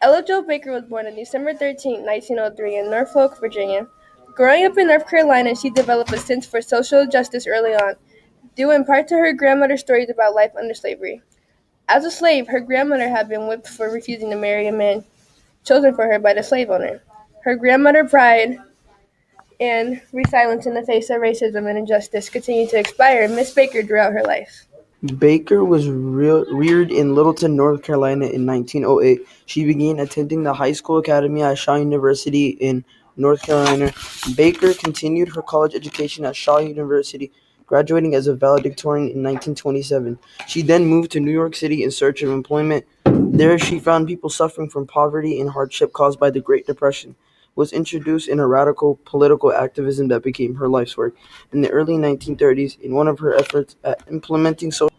Ella Jo Baker was born on December 13, 1903 in Norfolk, Virginia. Growing up in North Carolina, she developed a sense for social justice early on, due in part to her grandmother's stories about life under slavery. As a slave, her grandmother had been whipped for refusing to marry a man chosen for her by the slave owner. Her grandmother's pride and resilience in the face of racism and injustice continued to inspire Miss Baker throughout her life. Baker was reared in Littleton, North Carolina in 1908. She began attending the high school academy at Shaw University in North Carolina. Baker continued her college education at Shaw University, graduating as a valedictorian in 1927. She then moved to New York City in search of employment. There she found people suffering from poverty and hardship caused by the Great Depression. Was introduced in a radical political activism that became her life's work. In the early 1930s, in one of her efforts at implementing social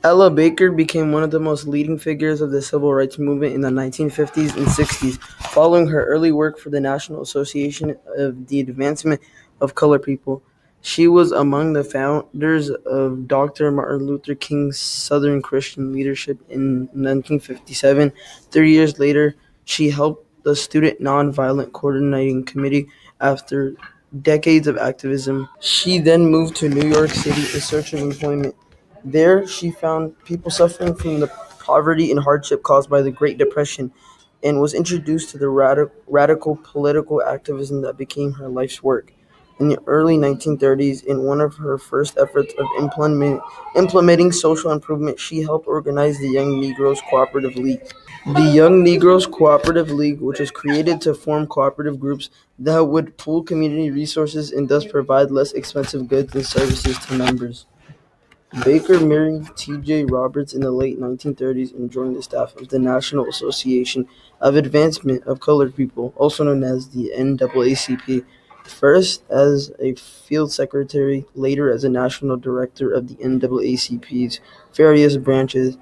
Ella Baker became one of the most leading figures of the civil rights movement in the 1950s and 60s, following her early work for the National Association of the Advancement of Colored People. She was among the founders of Dr. Martin Luther King's Southern Christian Leadership in 1957. 3 years later, she helped the Student Nonviolent Coordinating Committee after decades of activism. She then moved to New York City in search of employment. There, she found people suffering from the poverty and hardship caused by the Great Depression and was introduced to the radical political activism that became her life's work. In the early 1930s, in one of her first efforts of implementing social improvement, she helped organize the Young Negroes Cooperative League. The Young Negroes Cooperative League, which was created to form cooperative groups that would pool community resources and thus provide less expensive goods and services to members. Baker married T.J. Roberts in the late 1930s and joined the staff of the National Association of Advancement of Colored People, also known as the NAACP, first as a field secretary, later as a national director of the NAACP's various branches.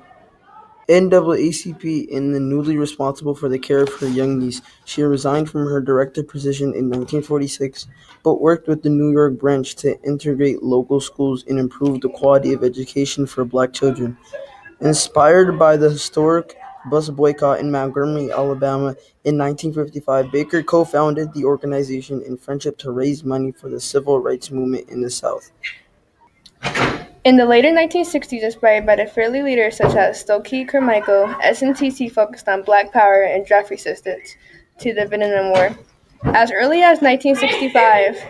NAACP and the newly responsible for the care of her young niece. She resigned from her director position in 1946, but worked with the New York branch to integrate local schools and improve the quality of education for black children. Inspired by the historic bus boycott in Montgomery, Alabama in 1955, Baker co-founded the organization in friendship to raise money for the civil rights movement in the South. In the later 1960s, inspired by the early leaders such as Stokely Carmichael, SNCC focused on black power and draft resistance to the Vietnam War. As early as 1965,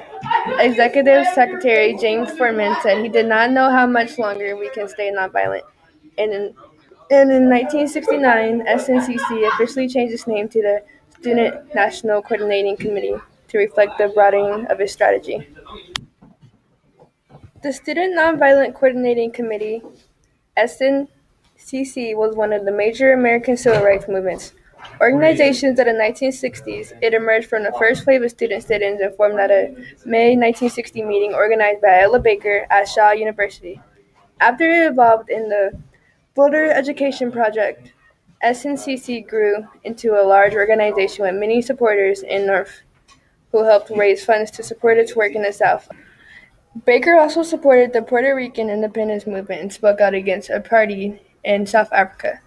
Executive Secretary James Forman said he did not know how much longer we can stay nonviolent. And in 1969, SNCC officially changed its name to the Student National Coordinating Committee to reflect the broadening of its strategy. The Student Nonviolent Coordinating Committee (SNCC) was one of the major American civil rights movements organizations of the 1960s. It emerged from the first wave of student sit-ins and formed at a May 1960 meeting organized by Ella Baker at Shaw University. After it evolved in the Voter Education Project, SNCC grew into a large organization with many supporters in North who helped raise funds to support its work in the South. Baker also supported the Puerto Rican independence movement and spoke out against apartheid in South Africa.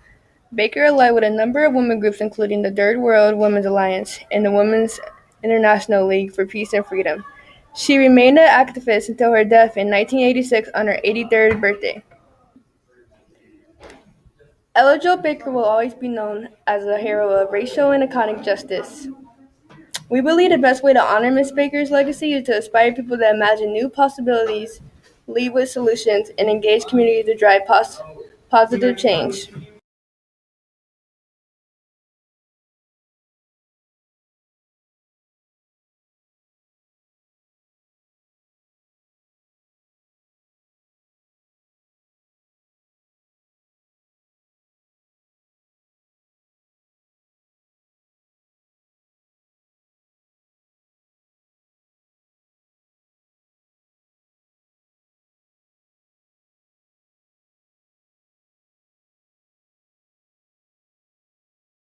Baker allied with a number of women groups including the Third World Women's Alliance and the Women's International League for Peace and Freedom. She remained an activist until her death in 1986 on her 83rd birthday. Ella Jo Baker will always be known as a hero of racial and economic justice. We believe the best way to honor Miss Baker's legacy is to inspire people to imagine new possibilities, lead with solutions, and engage communities to drive positive change.